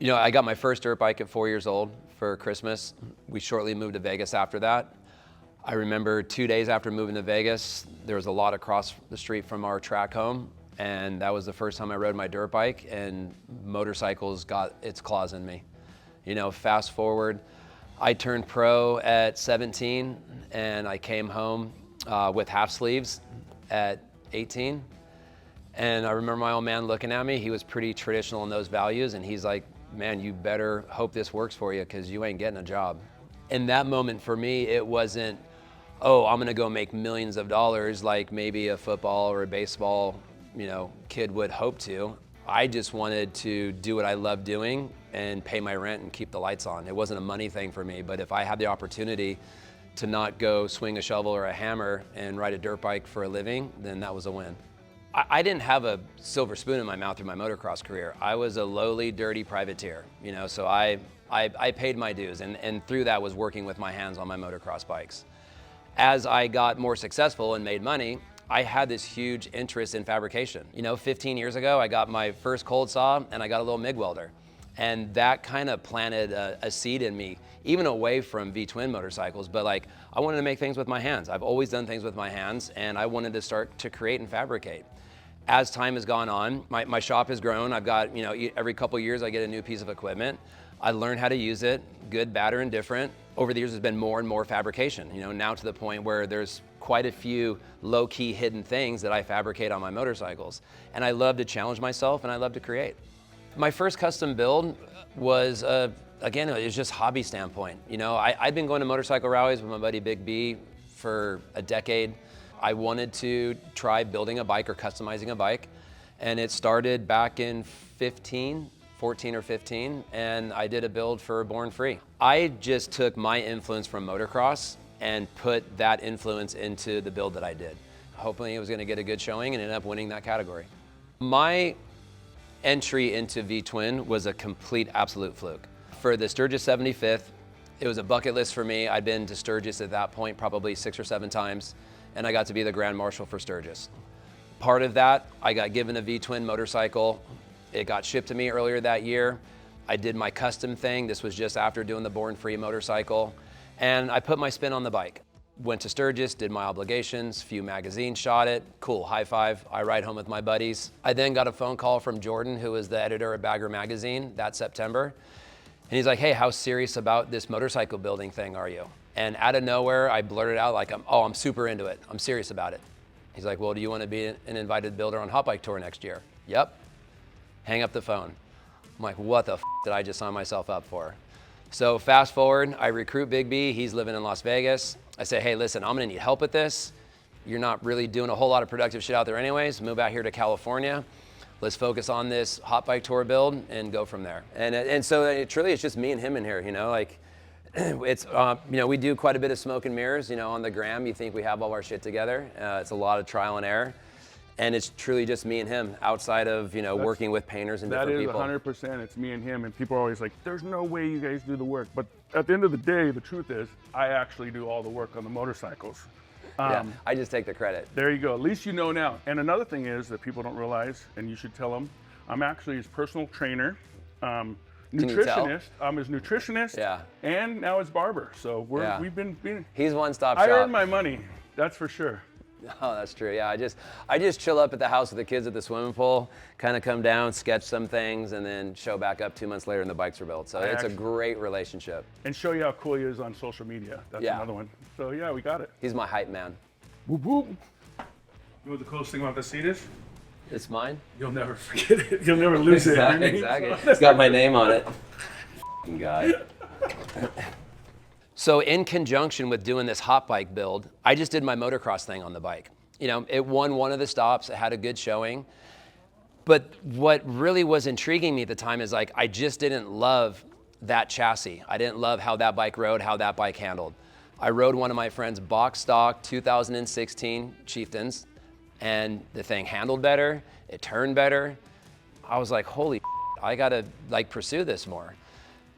You know, I got my first dirt bike at 4 years old for Christmas. We shortly moved to Vegas after that. I remember 2 days after moving to Vegas, there was a lot across the street from our track home, and that was the first time I rode my dirt bike, and motorcycles got its claws in me. You know, fast forward, I turned pro at 17, and I came home with half sleeves at 18. And I remember my old man looking at me. He was pretty traditional in those values, and he's like, man, you better hope this works for you because you ain't getting a job. In that moment for me, it wasn't, oh, I'm gonna go make millions of dollars like maybe a football or a baseball, kid would hope to. I just wanted to do what I love doing and pay my rent and keep the lights on. It wasn't a money thing for me, but if I had the opportunity to not go swing a shovel or a hammer and ride a dirt bike for a living, then that was a win. I didn't have a silver spoon in my mouth through my motocross career. I was a lowly, dirty privateer, so I paid my dues, and through that was working with my hands on my motocross bikes. As I got more successful and made money, I had this huge interest in fabrication. 15 years ago, I got my first cold saw and I got a little MIG welder. And that kind of planted a seed in me, even away from V-twin motorcycles, but I wanted to make things with my hands. I've always done things with my hands, and I wanted to start to create and fabricate. As time has gone on, my shop has grown. I've got, every couple years I get a new piece of equipment. I learn how to use it, good, bad, or indifferent. Over the years, there's been more and more fabrication, now to the point where there's quite a few low-key hidden things that I fabricate on my motorcycles. And I love to challenge myself, and I love to create. My first custom build was, again, it was just hobby standpoint. I'd been going to motorcycle rallies with my buddy Big B for a decade. I wanted to try building a bike or customizing a bike, and it started back in 14 or 15, and I did a build for Born Free. I just took my influence from motocross and put that influence into the build that I did. Hopefully it was gonna get a good showing and ended up winning that category. My entry into V-twin was a complete absolute fluke. For the Sturgis 75th, it was a bucket list for me. I'd been to Sturgis at that point probably 6 or 7 times, and I got to be the Grand Marshal for Sturgis. Part of that, I got given a V-twin motorcycle. It got shipped to me earlier that year. I did my custom thing. This was just after doing the Born Free motorcycle, and I put my spin on the bike. Went to Sturgis, did my obligations, few magazines shot it. Cool, high five. I ride home with my buddies. I then got a phone call from Jordan, who was the editor of Bagger magazine that September. And he's like, hey, how serious about this motorcycle building thing are you? And out of nowhere, I blurted out like, I'm super into it. I'm serious about it. He's like, well, do you want to be an invited builder on Hot Bike Tour next year? Yep. Hang up the phone. I'm like, what the f did I just sign myself up for? So fast forward, I recruit Big B. He's living in Las Vegas. I say, hey, listen, I'm gonna need help with this. You're not really doing a whole lot of productive shit out there anyways. Move out here to California. Let's focus on this Hot Bike Tour build and go from there. And so it's just me and him in here, It's, we do quite a bit of smoke and mirrors, on the gram. You think we have all our shit together. It's a lot of trial and error. And it's truly just me and him outside of, working with painters and different people. That is 100%, it's me and him. And people are always like, there's no way you guys do the work. But at the end of the day, the truth is, I actually do all the work on the motorcycles. Yeah, I just take the credit. There you go, at least you know now. And another thing is that people don't realize, and you should tell them, I'm actually his personal trainer, nutritionist. I'm his nutritionist, yeah, and now his barber. So we've been he's one-stop shop. I earn my money, that's for sure. Oh, that's true. Yeah, I just chill up at the house with the kids at the swimming pool, kind of come down, sketch some things, and then show back up 2 months later and the bikes are built. So it's a great relationship. And show you how cool he is on social media. That's another one. So yeah, we got it. He's my hype man. Whoop whoop. You know what the coolest thing about the seat is? It's mine. You'll never forget it. You'll never lose it. Exactly. It's got my name on it. F***ing guy. So in conjunction with doing this hot bike build, I just did my motocross thing on the bike. It won one of the stops, it had a good showing. But what really was intriguing me at the time is I just didn't love that chassis. I didn't love how that bike rode, how that bike handled. I rode one of my friend's box stock 2016 Chieftains, and the thing handled better, it turned better. I was like, holy, I gotta pursue this more.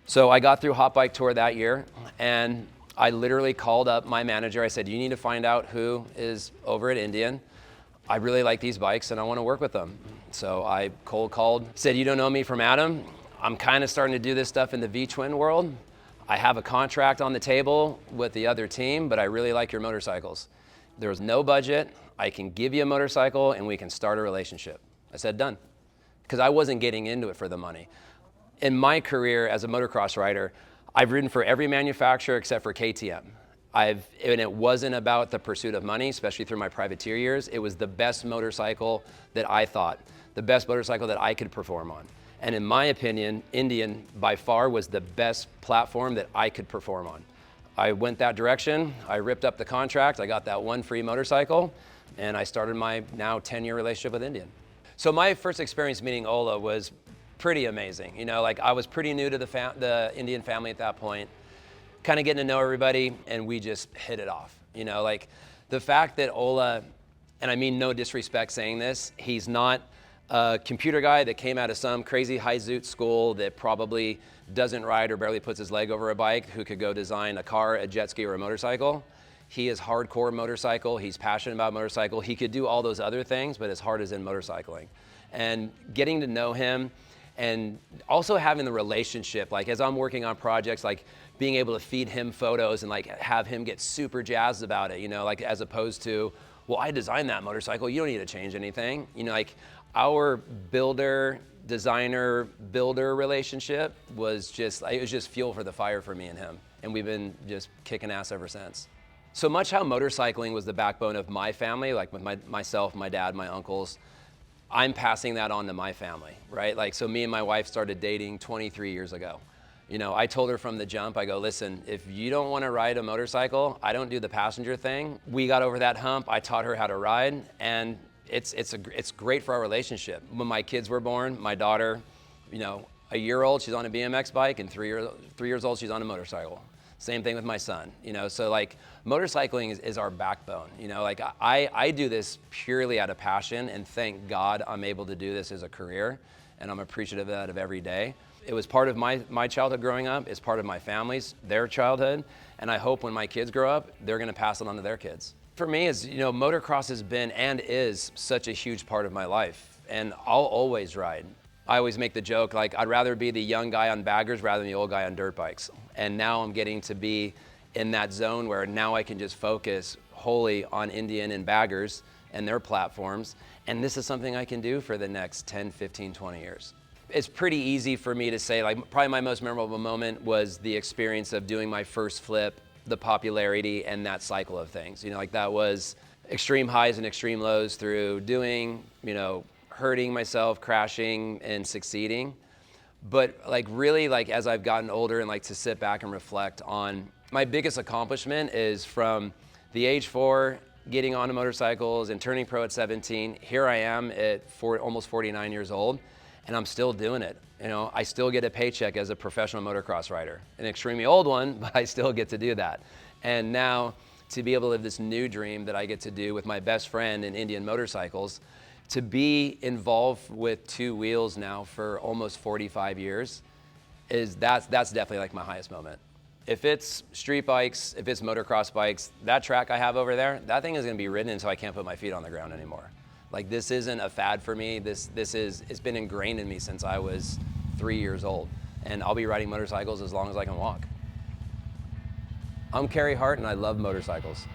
So I got through Hot Bike Tour that year, and I literally called up my manager. I said, you need to find out who is over at Indian. I really like these bikes and I want to work with them. So I cold called, said, you don't know me from Adam? I'm kind of starting to do this stuff in the V-twin world. I have a contract on the table with the other team, but I really like your motorcycles. There was no budget. I can give you a motorcycle and we can start a relationship. I said, done. Because I wasn't getting into it for the money. In my career as a motocross rider, I've ridden for every manufacturer except for KTM. And it wasn't about the pursuit of money, especially through my privateer years. It was the best motorcycle that I thought, the best motorcycle that I could perform on. And in my opinion, Indian by far was the best platform that I could perform on. I went that direction, I ripped up the contract, I got that one free motorcycle, and I started my now 10-year relationship with Indian. So my first experience meeting Ola was pretty amazing. You know, like I was pretty new to the Indian family at that point, kind of getting to know everybody, and we just hit it off. You know, like the fact that Ola, and I mean no disrespect saying this, he's not a computer guy that came out of some crazy high zoot school that probably doesn't ride or barely puts his leg over a bike, who could go design a car, a jet ski, or a motorcycle. He is hardcore motorcycle. He's passionate about motorcycle. He could do all those other things, but his heart is in motorcycling. And getting to know him and also having the relationship, like as I'm working on projects, like being able to feed him photos and like have him get super jazzed about it, you know, like as opposed to, well, I designed that motorcycle, you don't need to change anything. You know, like our builder, designer, builder relationship was just, it was just fuel for the fire for me and him. And we've been just kicking ass ever since. So much how motorcycling was the backbone of my family, like with myself, my dad, my uncles, I'm passing that on to my family, right? Like, so me and my wife started dating 23 years ago. You know, I told her from the jump, I go, listen, if you don't want to ride a motorcycle, I don't do the passenger thing. We got over that hump. I taught her how to ride, and it's great for our relationship. When my kids were born, my daughter, you know, a year old, she's on a BMX bike, and 3 years old, she's on a motorcycle. Same thing with my son, you know, so like motorcycling is our backbone, you know, like I do this purely out of passion, and thank God I'm able to do this as a career, and I'm appreciative of that of every day. It was part of my childhood growing up, it's part of my family's, their childhood, and I hope when my kids grow up, they're gonna pass it on to their kids. For me, is, you know, motocross has been and is such a huge part of my life, and I'll always ride. I always make the joke, like, I'd rather be the young guy on baggers rather than the old guy on dirt bikes. And now I'm getting to be in that zone where now I can just focus wholly on Indian and baggers and their platforms. And this is something I can do for the next 10, 15, 20 years. It's pretty easy for me to say, like, probably my most memorable moment was the experience of doing my first flip, the popularity, and that cycle of things. You know, like that was extreme highs and extreme lows through doing, you know, hurting myself, crashing, and succeeding. But like really, like as I've gotten older and like to sit back and reflect on my biggest accomplishment is from the age 4, getting onto motorcycles and turning pro at 17. Here I am at almost 49 years old, and I'm still doing it. You know, I still get a paycheck as a professional motocross rider, an extremely old one, but I still get to do that. And now to be able to live this new dream that I get to do with my best friend in Indian motorcycles, to be involved with 2 wheels now for almost 45 years, that's definitely like my highest moment. If it's street bikes, if it's motocross bikes, that track I have over there, that thing is gonna be ridden until I can't put my feet on the ground anymore. Like this isn't a fad for me. It's been ingrained in me since I was 3 years old. And I'll be riding motorcycles as long as I can walk. I'm Carey Hart and I love motorcycles.